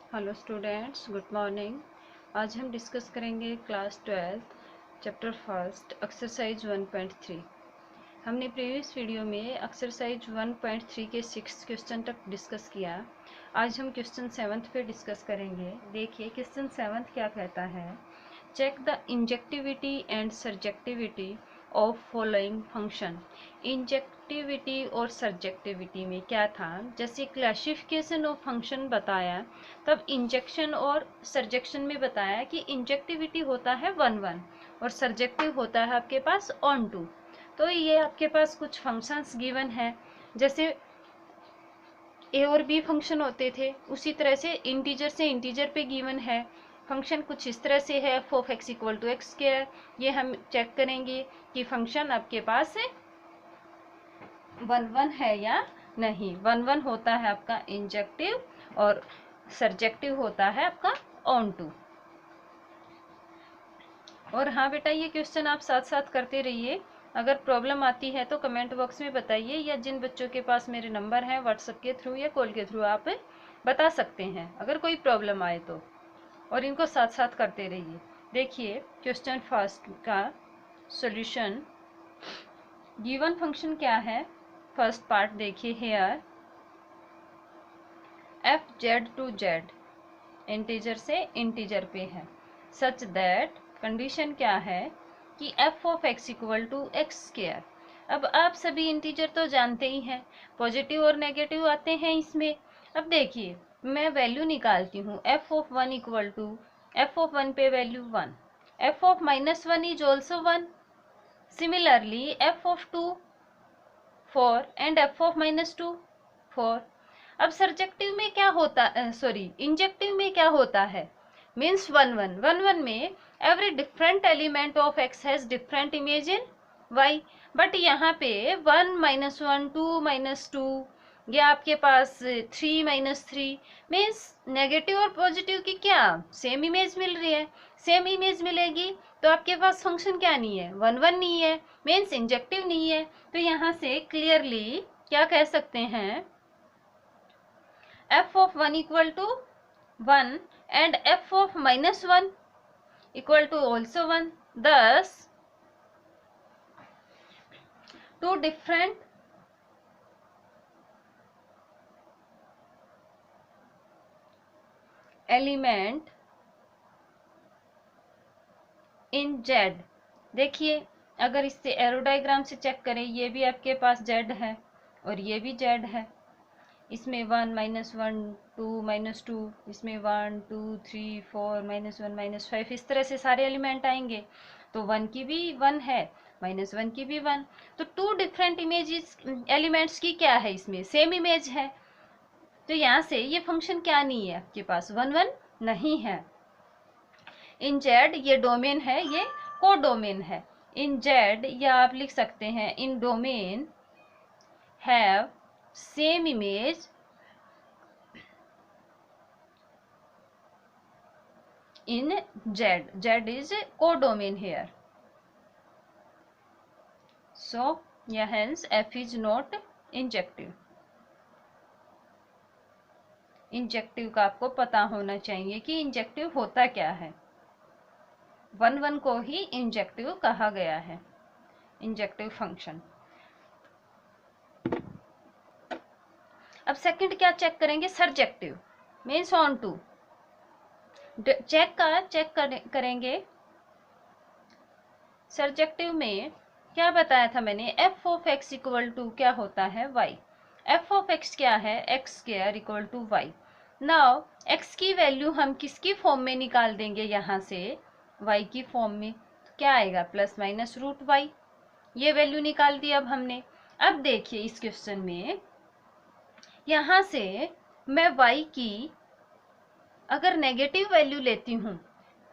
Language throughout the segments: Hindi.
Hello students, good morning. आज हम डिस्कस करेंगे क्लास 12 चैप्टर फर्स्ट एक्सरसाइज 1.3। हमने प्रीवियस वीडियो में एक्सरसाइज 1.3 के 6 क्वेश्चन तक डिस्कस किया। आज हम क्वेश्चन 7 पे डिस्कस करेंगे। देखिए क्वेश्चन 7 क्या कहता है। Check the injectivity and surjectivity of following function. Injectivity और सर्जेक्टिविटी में क्या था, जैसे क्लासिफिकेशन ऑफ फंक्शन बताया, तब इंजेक्शन और सर्जेक्शन में बताया कि इंजेक्टिविटी होता है 1 और सर्जेक्टिव होता है आपके पास ऑन 2। तो ये आपके पास कुछ फंक्शंस गिवन है, जैसे ए और बी फंक्शन होते थे, उसी तरह से इंटीजर पे गिवन है फंक्शन कुछ इस तरह से है f of x equal to x square. ये हम चेक करेंगे कि फंक्शन आपके पास 1 है या नहीं। 1 होता है आपका इंजेक्टिव और सर्जेक्टिव होता है आपका ऑन टू। और हाँ बेटा, ये क्वेश्चन आप साथ साथ करते रहिए। अगर प्रॉब्लम आती है तो कमेंट बॉक्स में बताइए, या जिन बच्चों के पास मेरे नंबर हैं व्हाट्सएप के थ्रू या कॉल के थ्रू आप बता सकते हैं अगर कोई प्रॉब्लम आए तो। और इनको साथ साथ करते रहिए। देखिए क्वेश्चन फर्स्ट का सॉल्यूशन। गिवन फंक्शन क्या है, फर्स्ट पार्ट देखिए here f z to z integer से इंटीजर पे है, सच दैट कंडीशन क्या है कि f of x equal to x square. अब आप सभी इंटीजर तो जानते ही हैं, पॉजिटिव और नेगेटिव आते हैं इसमें। अब देखिए मैं वैल्यू निकालती हूँ, f of 1 equal to f of 1 पे value 1, f of -1 is also 1, similarly f of 2 4 and f of -2 4। अब सर्जेक्टिव में क्या होता, सॉरी इंजेक्टिव में क्या होता है, मीन्स 1 में every different element of x has different image in y. But यहाँ पे 1 -1 2 -2 या आपके पास 3 -3 मीन्स नेगेटिव और पॉजिटिव की क्या सेम इमेज मिल रही है। सेम इमेज मिलेगी तो आपके पास फंक्शन क्या नहीं है, 1 नहीं है, मीन्स इंजेक्टिव नहीं है। तो यहाँ से क्लियरली क्या कह सकते हैं, f of 1 equal to 1 and f of -1 equal to also 1. Thus, two different element in Z। देखिए अगर इससे एरो डायग्राम से चेक करें, ये भी आपके पास Z है और ये भी Z है। इसमें 1 -1 2 -2, इसमें 1 2 3 4 -1 -5, इस तरह से सारे एलिमेंट आएंगे। तो 1 की भी 1 है, -1 की भी 1। तो टू डिफरेंट इमेजेस एलिमेंट्स की क्या है, इसमें सेम इमेज है। तो यहाँ से ये फंक्शन क्या नहीं है आपके पास, 1 नहीं है। इन जेड ये डोमेन है, ये को डोमेन है। इन जेड या आप लिख सकते हैं in domain have same image in Z. Z is codomain here. So, yeah, hence F is not injective. Injective का आपको पता होना चाहिए कि इंजेक्टिव होता क्या है। 1 को ही इंजेक्टिव कहा गया है, इंजेक्टिव फंक्शन। अब सेकंड क्या चेक करेंगे, surjective means onto. Check करेंगे सर्जेक्टिव में क्या बताया था मैंने, f of x equal to क्या होता है वाई। एफ ऑफ एक्स क्या है, x square equal to y. Now x की वैल्यू हम किसकी फॉर्म में निकाल देंगे, यहाँ से वाई की फॉर्म में। तो क्या आएगा, +√y। ये वैल्यू निकाल दी अब हमने। अब देखिए इस क्वेश्चन में यहाँ से मैं y की अगर नेगेटिव वैल्यू लेती हूँ,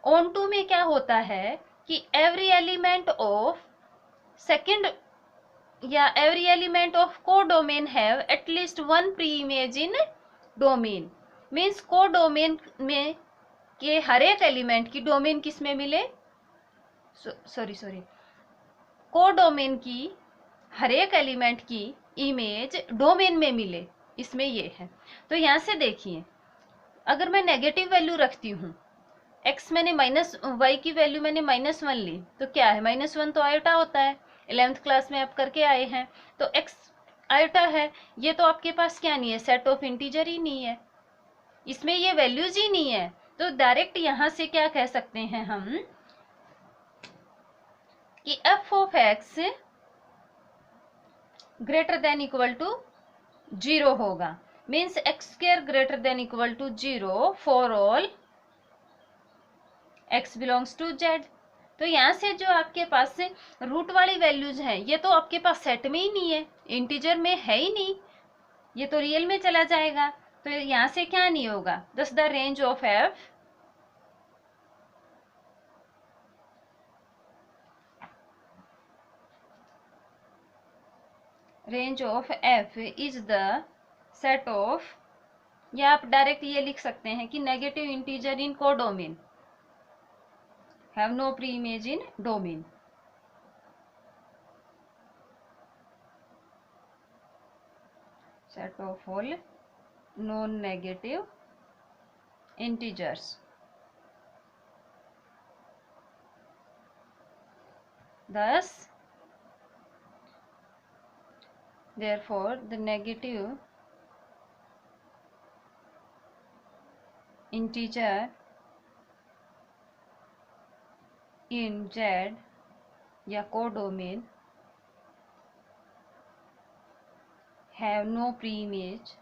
ऑन टू में क्या होता है कि एवरी एलिमेंट ऑफ सेकेंड या every element of codomain have at least 1 pre image in domain. Means codomain में के हर एक एलिमेंट की डोमेन किस में मिले, कोडोमेन की हर एक एलिमेंट की इमेज डोमेन में मिले, इसमें ये है। तो यहाँ से देखिए अगर मैं नेगेटिव वैल्यू रखती हूँ, x मैंने y की वैल्यू मैंने -1 ली, तो क्या है, -1 तो आयोटा होता है, 11th क्लास में आप करके आए हैं, तो x आयोटा है। ये तो आपके पास क्या नहीं है, सेट ऑफ इंटीजर ही नहीं है, इसमें ये वैल्यूज ही नहीं है। तो डायरेक्ट यहां से क्या कह सकते हैं हम कि f of x greater than equal to 0 होगा, means x² greater than equal to 0 for all x belongs to z। तो यहाँ से जो आपके पास से रूट वाली वैल्यूज हैं, ये तो आपके पास सेट में ही नहीं है, इंटीजर में है ही नहीं, ये तो रियल में चला जाएगा। तो यहाँ से क्या नहीं होगा, thus the range of f is the set of, या आप डायरेक्ट ये लिख सकते हैं कि negative integer in codomain have no pre image in domain. Set of all non-negative integers. Thus, therefore, the negative integer in Z या codomain have no pre-image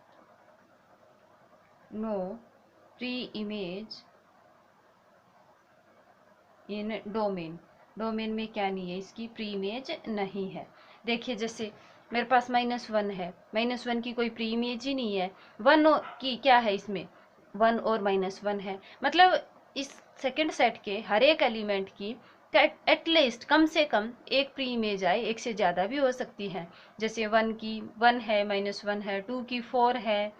in domain. Domain में क्या नहीं है, इसकी प्री इमेज नहीं है। देखिए जैसे मेरे पास -1 है, -1 की कोई प्री इमेज ही नहीं है, 1 की क्या है, इसमें 1 और -1 है, मतलब इस सेकंड सेट के हर एक एलिमेंट की एटलीस्ट कम से कम एक प्री इमेज आए, एक से ज़्यादा भी हो सकती है। जैसे 1 की 1 है, -1 है, 2 की 4 है,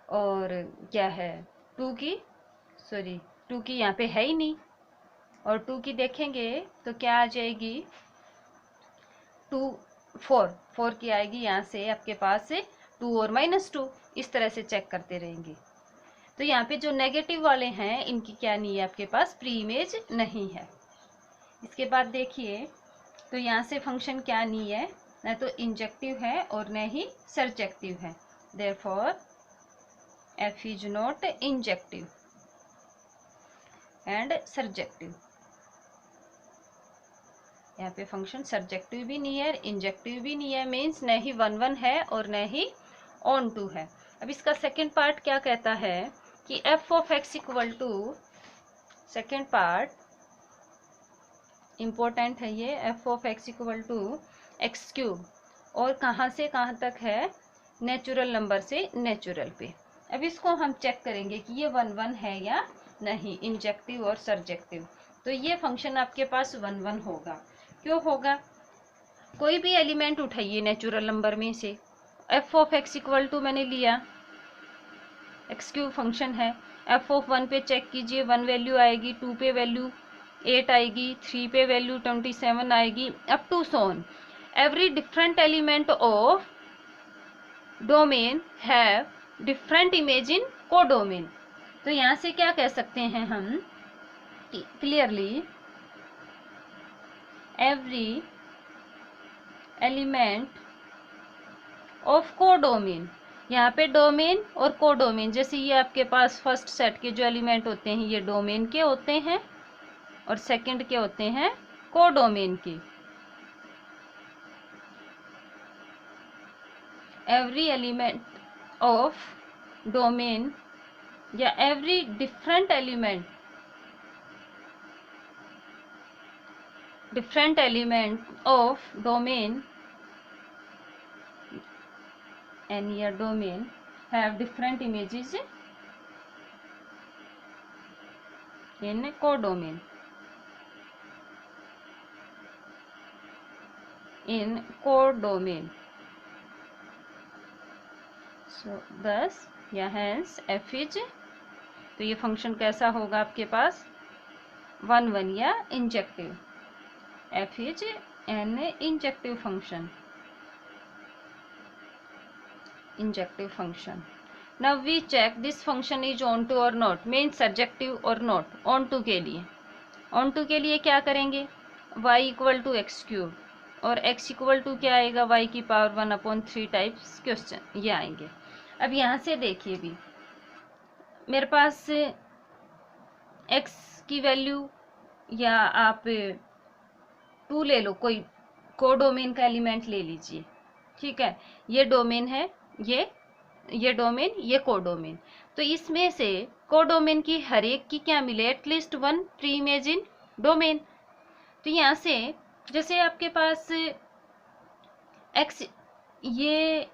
और क्या है 2 की यहाँ पे है ही नहीं, और 2 की देखेंगे तो क्या आ जाएगी 4 की आएगी, यहाँ से आपके पास से 2 और -2, इस तरह से चेक करते रहेंगे। तो यहाँ पे जो नेगेटिव वाले हैं इनकी क्या नहीं है, आपके पास प्री इमेज नहीं है। इसके बाद देखिए तो यहाँ से फंक्शन क्या नहीं है, न तो इंजेक्टिव है और न ही सरजेक्टिव है, therefore f is not injective and surjective. यहाँ पे फंक्शन सरजेक्टिव भी नहीं है, इंजेक्टिव भी नहीं है, मीन्स न ही 1 1 है और न ही ऑन टू है। अब इसका सेकेंड पार्ट क्या कहता है कि f of x equal to, second part important है ये, f of x equal to x³, और कहाँ से कहाँ तक है, नेचुरल नंबर से नेचुरल पे। अब इसको हम चेक करेंगे कि ये 1 1 है या नहीं, इंजेक्टिव और सरजेक्टिव। तो ये फंक्शन आपके पास 1 1 होगा। क्यों होगा, कोई भी एलिमेंट उठाइए नेचुरल नंबर में से, f of x equal to मैंने लिया, x³ फंक्शन है, f ऑफ 1 पे चेक कीजिए, 1 वैल्यू आएगी, 2 पे वैल्यू 8 आएगी, 3 पे वैल्यू 27 आएगी, up to so on. Every different element of domain have different image in codomain. तो यहाँ से क्या कह सकते हैं हम clearly, every element of codomain, यहाँ पे डोमेन और कोडोमेन, जैसे ये आपके पास फर्स्ट सेट के जो एलिमेंट होते हैं ये डोमेन के होते हैं और सेकंड के होते हैं कोडोमेन के। एवरी एलिमेंट ऑफ डोमेन या every different element of domain and your domain have different images in codomain. So thus या hence f is, तो ये फंक्शन कैसा होगा आपके पास 1 1 या injective, f is an injective function. Now we check this function is onto और नॉट, मीन्स सर्जेक्टिव और नॉट। ऑन टू के लिए, ऑन टू के लिए क्या करेंगे, y equal to x cube और x इक्वल टू क्या आएगा, y की पावर 1/3 टाइप्स क्वेश्चन ये आएंगे। अब यहाँ से देखिए भी मेरे पास x की वैल्यू, या आप 2 ले लो, कोई कोडोमेन का एलिमेंट ले लीजिए, ठीक है। ये डोमेन है, ये डोमेन, ये कोडोमेन। तो इसमें से कोडोमेन की हर एक की क्या मिले, at least 1 pre image in domain. तो यहाँ से जैसे आपके पास x ये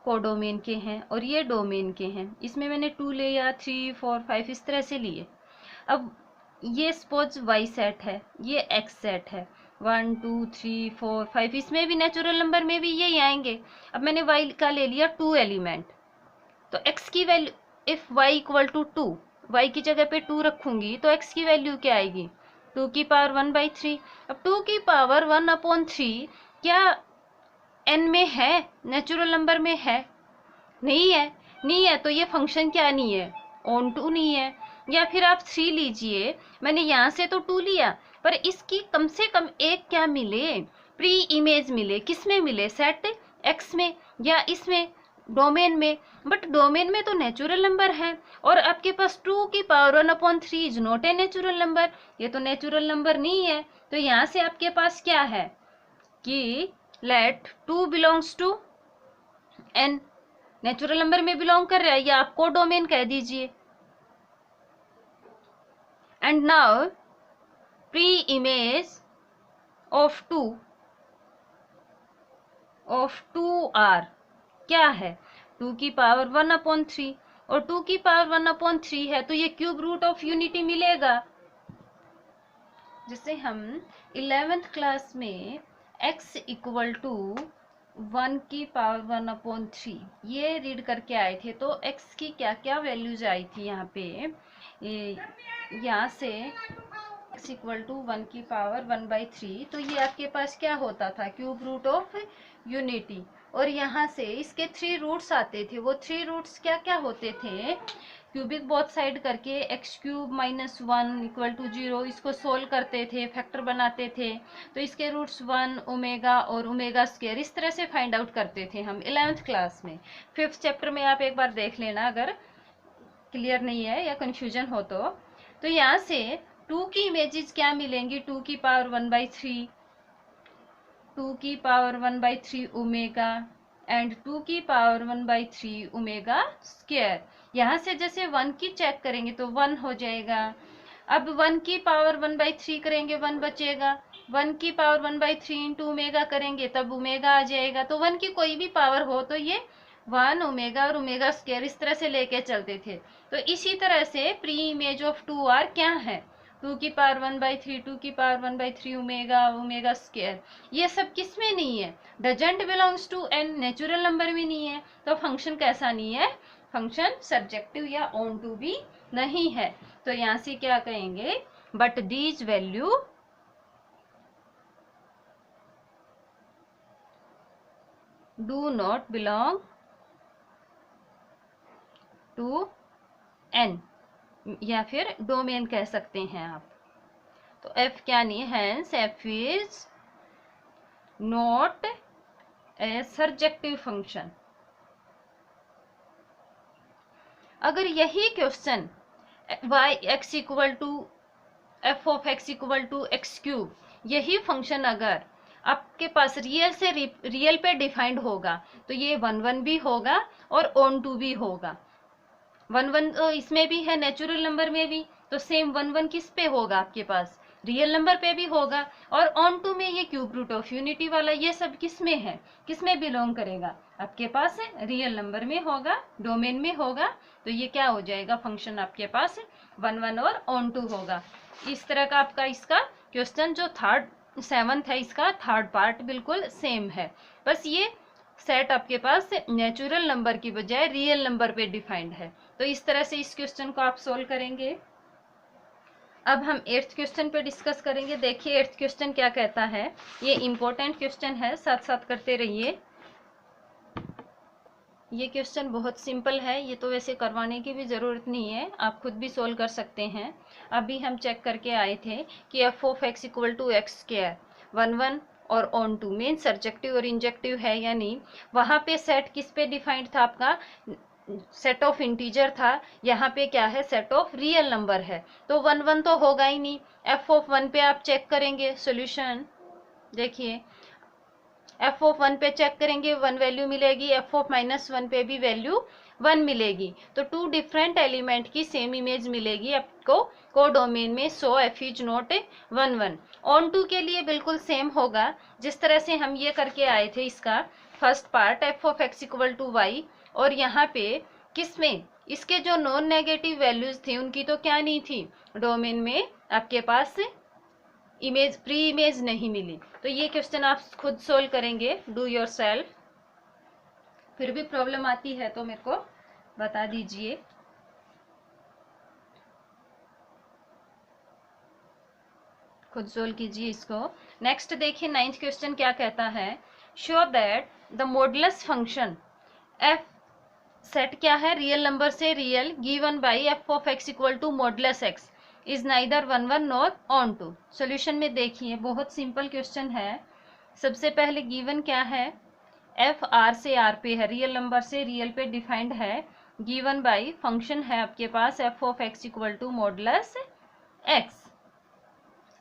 कोडोमेन के हैं और ये डोमेन के हैं, इसमें मैंने 2 ले या 3 4 5 इस तरह से लिए। अब ये सपोज y सेट है, ये x सेट है, 1 2 3 4 5, इसमें भी नेचुरल नंबर में भी यही आएंगे। अब मैंने y का ले लिया 2 एलिमेंट, तो x की value if y equal to 2, y की जगह पे 2 रखूंगी तो x की वैल्यू क्या आएगी, 2 की पावर 1/3। अब 2 की पावर 1/3 क्या n में है, नेचुरल नंबर में है, नहीं है, नहीं है, तो ये फंक्शन क्या नहीं है, ऑन टू नहीं है। या फिर आप 3 लीजिए, मैंने यहाँ से तो 2 लिया, पर इसकी कम से कम एक क्या मिले, प्री इमेज मिले। किस में मिले, सेट x में या इसमें डोमेन में। बट डोमेन में तो नेचुरल नंबर है और आपके पास 2 की power 1/3 is not a natural number, ये तो नेचुरल नंबर नहीं है। तो यहाँ से आपके पास क्या है कि let 2 belongs to n, natural number में बिलोंग कर रहा है, या आप कोडोमेन कह दीजिए। And now pre image of 2 are क्या है, 2 की पावर 1/3, और 2 की पावर 1/3 है तो ये क्यूब रूट ऑफ यूनिटी मिलेगा। जैसे हम 11th क्लास में x इक्वल टू 1 की पावर 1/3 ये रीड करके आए थे, तो x की क्या क्या वैल्यूज आई थी यहाँ पे, यहाँ से x इक्वल टू 1 की पावर 1/3, तो ये आपके पास क्या होता था, क्यूब रूट ऑफ यूनिटी। और यहाँ से इसके 3 रूट्स आते थे, वो 3 रूट्स क्या क्या होते थे, क्यूबिक बोथ साइड करके x³ - 1 इक्वल टू 0, इसको सोल्व करते थे, फैक्टर बनाते थे, तो इसके रूट्स 1 ओमेगा और ओमेगा स्क्वायर इस तरह से फाइंड आउट करते थे हम 11th क्लास में। 5th चैप्टर में आप एक बार देख लेना अगर क्लियर नहीं है या कन्फ्यूजन हो तो। तो यहाँ से 2 की इमेजेस क्या मिलेंगी, 2 की पावर 1/3, 2 की पावर 1/3 ओमेगा एंड 2 की पावर 1/3 ओमेगा स्क्वायर। यहाँ से जैसे 1 की चेक करेंगे तो 1 हो जाएगा। अब 1 की पावर 1/3 करेंगे 1 बचेगा, 1 की पावर 1/3 इंटू ओमेगा करेंगे तब ओमेगा आ जाएगा। तो 1 की कोई भी पावर हो तो ये 1 ओमेगा और ओमेगा स्क्वायर इस तरह से लेके चलते थे। तो इसी तरह से प्री इमेज ऑफ 2r क्या है, 2 की पावर 1/3, 2 की पावर 1/3 ओमेगा ओमेगा स्क्वायर, ये सब किस में नहीं है, doesn't belongs to n, natural number में नहीं है। तो फंक्शन कैसा नहीं है, फंक्शन सब्जेक्टिव या ऑन टू भी नहीं है। तो यहाँ से क्या कहेंगे, but these value do not belong to n, या फिर डोमेन कह सकते हैं आप। तो f क्या नहीं है, hence f is not a surjective function. अगर यही question x equal to f of x equal to x³, यही फंक्शन अगर आपके पास रियल से रियल पे डिफाइंड होगा तो ये 1 भी होगा और ऑन टू भी होगा। 1 तो इसमें भी है, नेचुरल नंबर में भी, तो सेम 1 किस पे होगा आपके पास, रियल नंबर पे भी होगा। और ऑन टू में ये क्यूब रूट ऑफ यूनिटी वाला ये सब किस में है, किस में बिलोंग करेगा, आपके पास रियल नंबर में होगा, डोमेन में होगा। तो ये क्या हो जाएगा, फंक्शन आपके पास 1 और ऑन टू होगा। इस तरह का आपका इसका क्वेश्चन जो 7th है इसका 3rd पार्ट बिल्कुल सेम है, बस ये सेट आपके पास नेचुरल नंबर की बजाय रियल नंबर पे डिफाइंड है। तो इस तरह से इस क्वेश्चन को आप सोल्व करेंगे। अब हम 8th क्वेश्चन पे डिस्कस करेंगे। देखिए 8th क्वेश्चन क्या कहता है, ये इम्पोर्टेंट क्वेश्चन है, साथ साथ करते रहिए। ये क्वेश्चन बहुत सिंपल है, ये तो वैसे करवाने की भी ज़रूरत नहीं है, आप खुद भी सोल्व कर सकते हैं। अभी हम चेक करके आए थे कि f of x equal to x square 1 1 और ऑन टू मेन सर्जेक्टिव और इंजेक्टिव है या नहीं। वहाँ पे सेट किस पे डिफाइंड था आपका, सेट ऑफ इंटीजर था, यहाँ पे क्या है, सेट ऑफ रियल नंबर है। तो 1 1 तो होगा ही नहीं। एफ ऑफ 1 पे आप चेक करेंगे सॉल्यूशन, देखिए एफ ऑफ 1 पे चेक करेंगे 1 वैल्यू मिलेगी, एफ ऑफ -1 पे भी वैल्यू 1 मिलेगी। तो टू डिफरेंट एलिमेंट की सेम इमेज मिलेगी आपको कोडोमेन में। So F is not 1 1। Onto के लिए बिल्कुल सेम होगा, जिस तरह से हम ये करके आए थे इसका first part f of x equal to y, और यहाँ पे किसमें, इसके जो नॉन नेगेटिव वैल्यूज थी उनकी तो क्या नहीं थी, डोमेन में आपके पास इमेज, प्री इमेज नहीं मिली। तो ये क्वेश्चन आप खुद सोल्व करेंगे, डू योर सेल्फ। फिर भी प्रॉब्लम आती है तो मेरे को बता दीजिए। खुद सोल्व कीजिए इसको। नेक्स्ट देखिए 9th क्वेश्चन क्या कहता है, show that the modulus function f, set क्या है, रियल नंबर से real, given by f of x equal to modulus x is neither 1 1 nor onto. Solution में देखिए बहुत सिंपल क्वेश्चन है। सबसे पहले गिवन क्या है, एफ आर से आर पे है, रियल नंबर से रियल पे डिफाइंड है, गिवन बाई फंक्शन है आपके पास F of x equal to modulus X.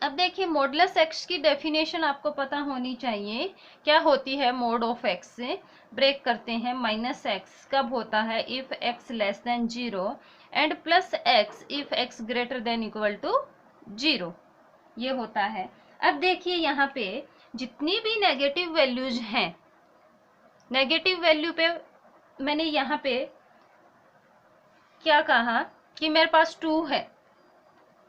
अब देखिए मॉडुलस एक्स की डेफिनेशन आपको पता होनी चाहिए, क्या होती है मोड ऑफ एक्स से। ब्रेक करते हैं, माइनस एक्स कब होता है, if x less than 0 and plus x if x greater than equal to 0, ये होता है। अब देखिए यहाँ पे जितनी भी नेगेटिव वैल्यूज हैं, नेगेटिव वैल्यू पे मैंने यहाँ पे क्या कहा कि मेरे पास 2 है,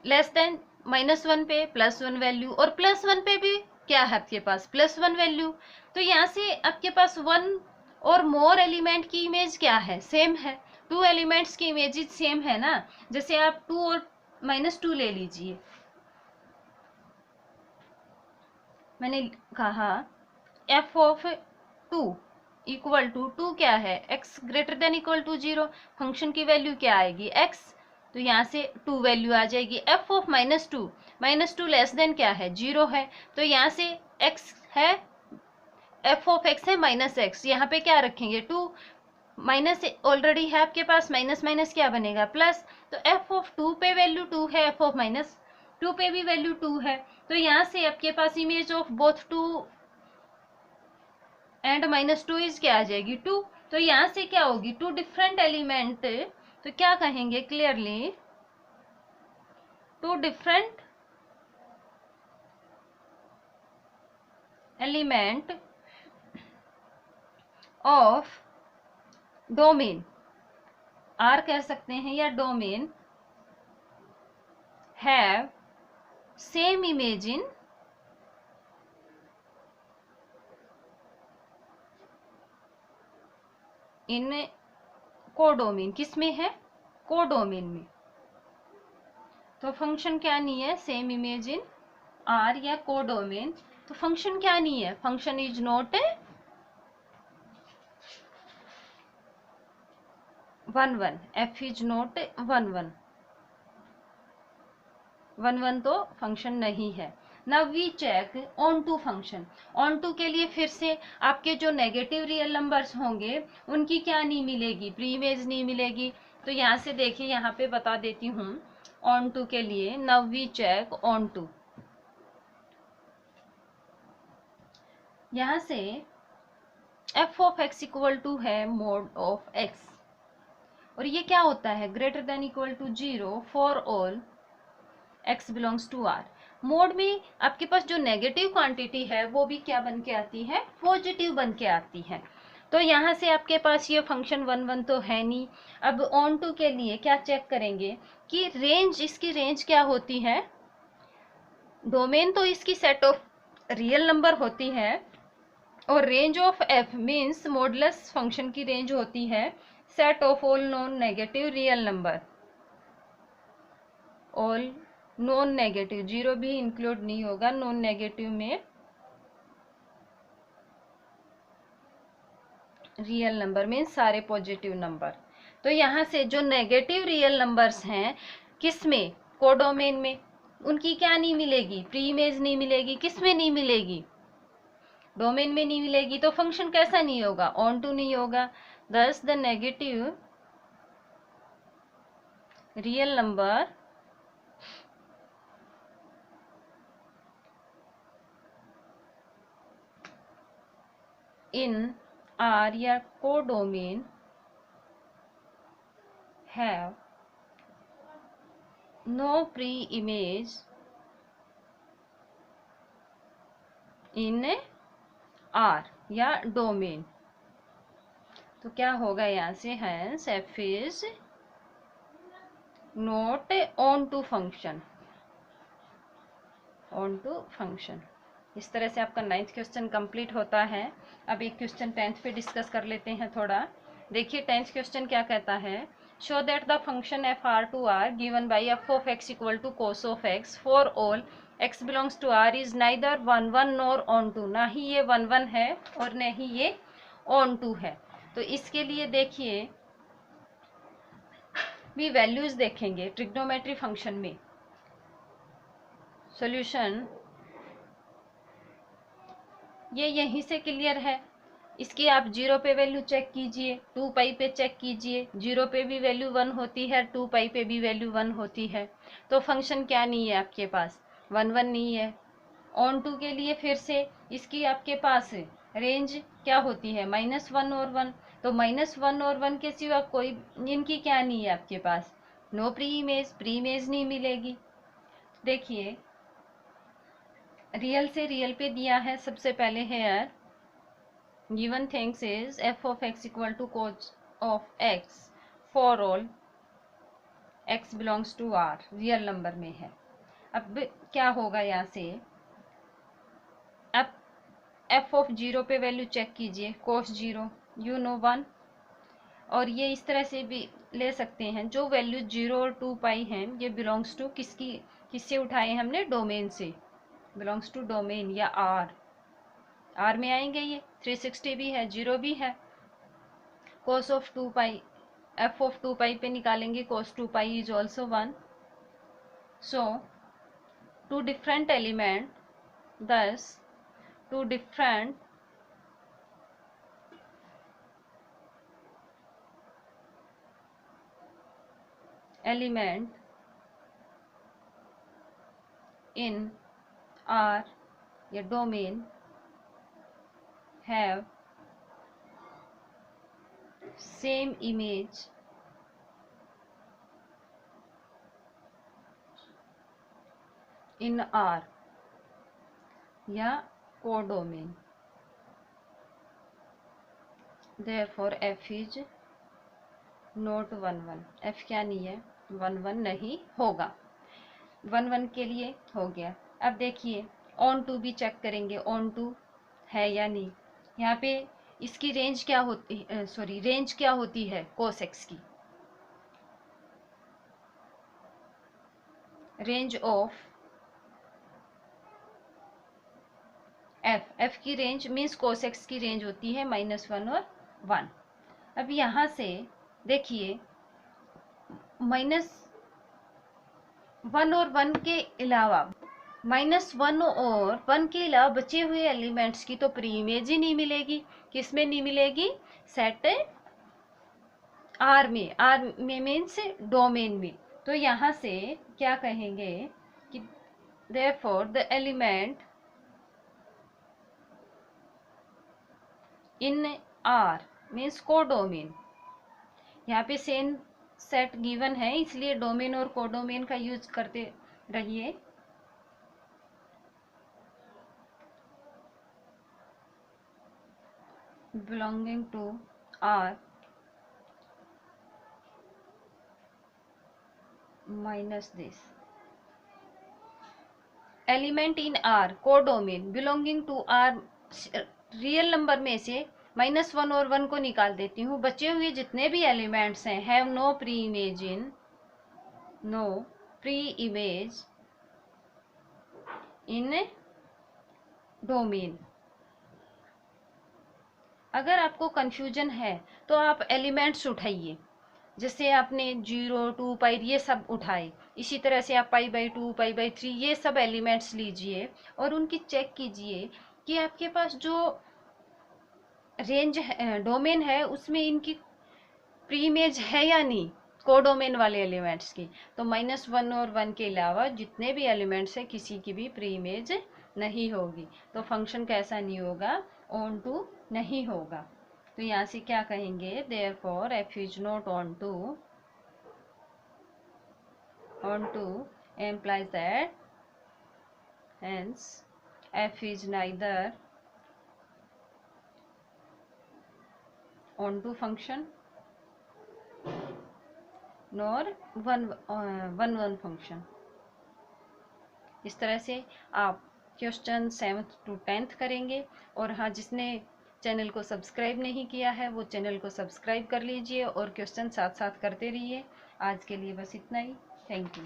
लेस देन -1 पे +1 वैल्यू, और +1 पे भी क्या है आपके पास +1 वैल्यू। तो यहाँ से आपके पास 1 और मोर एलिमेंट की इमेज क्या है, सेम है। 2 एलिमेंट्स की इमेजेस सेम है ना, जैसे आप 2 और -2 ले लीजिए। मैंने कहा एफ ऑफ 2 इक्वल टू 2 क्या है, x greater than equal to 0, function की वैल्यू क्या आएगी x, तो यहाँ से 2 वैल्यू आ जाएगी। एफ ऑफ -2 लेस देन क्या है, 0 है, तो यहाँ से x है, एफ ऑफ x है -x, यहाँ पे क्या रखेंगे 2, माइनस ऑलरेडी है आपके पास, माइनस माइनस क्या बनेगा प्लस। तो एफ ऑफ 2 पे वैल्यू 2 है, एफ ऑफ -2 पे भी वैल्यू 2 है, तो यहाँ से आपके पास image of both 2 and -2 is क्या आ जाएगी 2। तो यहाँ से क्या होगी, 2 डिफरेंट एलिमेंट, तो क्या कहेंगे clearly, 2 different element of domain, r कह सकते हैं या domain, have same image in codomain, किसमें है, कोडोमेन में। तो फंक्शन क्या नहीं है, सेम इमेज इन आर या कोडोमेन, तो फंक्शन क्या नहीं है, function is not 1 1, f is not 1 1, 1 1 तो फंक्शन नहीं है। Now we check onto function. Onto के लिए फिर से आपके जो नेगेटिव रियल नंबर्स होंगे उनकी क्या नहीं मिलेगी, प्री इमेज नहीं मिलेगी। तो यहाँ से देखिए, यहाँ पे बता देती हूँ ऑन टू के लिए। Now we check onto, यहाँ से f of x equal to है मोड ऑफ एक्स, और ये क्या होता है, greater than equal to 0 for all x belongs to r। Mod में आपके पास जो नेगेटिव क्वांटिटी है वो भी क्या बन के आती है, पॉजिटिव बन के आती है। तो यहाँ से आपके पास ये फंक्शन 1 1 तो है नहीं। अब ऑन टू के लिए क्या चेक करेंगे कि रेंज, इसकी रेंज क्या होती है, डोमेन तो इसकी सेट ऑफ रियल नंबर होती है, और range of f means modulus function की रेंज होती है set of all non negative real number, all non negative, 0 भी इंक्लूड नहीं होगा नॉन नेगेटिव में, रियल नंबर मीन्स सारे पॉजिटिव नंबर। तो यहाँ से जो नेगेटिव रियल नंबर्स हैं किस में, कोडोमेन में, उनकी क्या नहीं मिलेगी, प्री इमेज नहीं मिलेगी। किस में नहीं मिलेगी, डोमेन में नहीं मिलेगी। तो फंक्शन कैसा नहीं होगा, ऑन टू नहीं होगा। Thus the negative real number in are या codomain have no pre image in are या डोमेन। तो क्या होगा यहाँ से, hence F is not onto function, onto function. इस तरह से आपका 9th क्वेश्चन कंप्लीट होता है। अब एक क्वेश्चन 10th पे डिस्कस कर लेते हैं थोड़ा। देखिए 10th क्वेश्चन क्या कहता है, show that the function f r to r given by f of x equal to cos of x for all x belongs to r is neither 1 1 nor onto. ना ही ये 1 1 है और न ही ये ऑन टू है। तो इसके लिए देखिए भी वैल्यूज देखेंगे ट्रिग्नोमेट्री फंक्शन में। सॉल्यूशन ये यहीं से क्लियर है। इसकी आप 0 पे वैल्यू चेक कीजिए, 2 पाई पे चेक कीजिए, 0 पे भी वैल्यू 1 होती है, 2 पाई पे भी वैल्यू 1 होती है। तो फंक्शन क्या नहीं है आपके पास, 1 1 नहीं है। ऑन टू के लिए फिर से इसकी आपके पास रेंज क्या होती है, -1 और 1। तो -1 और 1 के सिवा कोई इनकी क्या नहीं है आपके पास, नो प्री इमेज नहीं मिलेगी। देखिए रियल से रियल पे दिया है सबसे पहले है given things is f of x equal to cos of x for all x belongs to r, real number में है। अब क्या होगा यहाँ से, अब f of 0 पे वैल्यू चेक कीजिए, cos 0 यू नो 1। और ये इस तरह से भी ले सकते हैं, जो वैल्यू 0 और 2 पाई हैं ये बिलोंग्स टू किससे उठाए हमने, डोमेन से, बिलोंग्स टू डोमेन या आर में आएंगे। ये 360 भी है, 0 भी है। cos of 2 pi, f of 2 pi पे निकालेंगे, cos 2 pi is also 1। So two different element, thus two different element in R या domain have same image in R या codomain, therefore f is not 1 1। f क्या नहीं है, 1 1 नहीं होगा। 1 1 के लिए हो गया। अब देखिए ऑन टू भी चेक करेंगे, ऑन टू है या नहीं। यहाँ पे इसकी रेंज क्या होती है, रेंज क्या होती है cos x की, रेंज ऑफ f की रेंज मीन्स cos x की रेंज होती है -1 और 1। अब यहाँ से देखिए -1 और 1 के अलावा, -1 और 1 के अलावा बचे हुए एलिमेंट्स की तो प्री इमेज ही नहीं मिलेगी। किस में नहीं मिलेगी, सेट आर में मीन्स डोमेन में। तो यहाँ से क्या कहेंगे कि therefore the element in are means codomain. यहाँ पे सेम सेट गिवन है इसलिए डोमेन और कोडोमेन का यूज करते रहिए। Belonging to r minus this element in r codomain belonging to r, real number में से -1 और 1 को निकाल देती हूँ। बचे हुए जितने भी एलिमेंट्स हैं have no pre image in domain. अगर आपको कंफ्यूजन है तो आप एलिमेंट्स उठाइए, जैसे आपने 0 2 पाई ये सब उठाए, इसी तरह से आप π/2 π/3 ये सब एलिमेंट्स लीजिए और उनकी चेक कीजिए कि आपके पास जो रेंज डोमेन है उसमें इनकी प्री इमेज है या नहीं, कोडोमेन वाले एलिमेंट्स की। तो -1 और 1 के अलावा जितने भी एलिमेंट्स है किसी की भी प्री इमेज नहीं होगी, तो फंक्शन कैसा नहीं होगा, ऑन टू नहीं होगा। तो यहाँ से क्या कहेंगे, therefore f is not onto implies that hence f is neither on to function nor one function. इस तरह से आप क्वेश्चन 7th to 10th करेंगे। और हाँ, जिसने चैनल को सब्सक्राइब नहीं किया है वो चैनल को सब्सक्राइब कर लीजिए और क्वेश्चन साथ साथ करते रहिए। आज के लिए बस इतना ही। Thank you.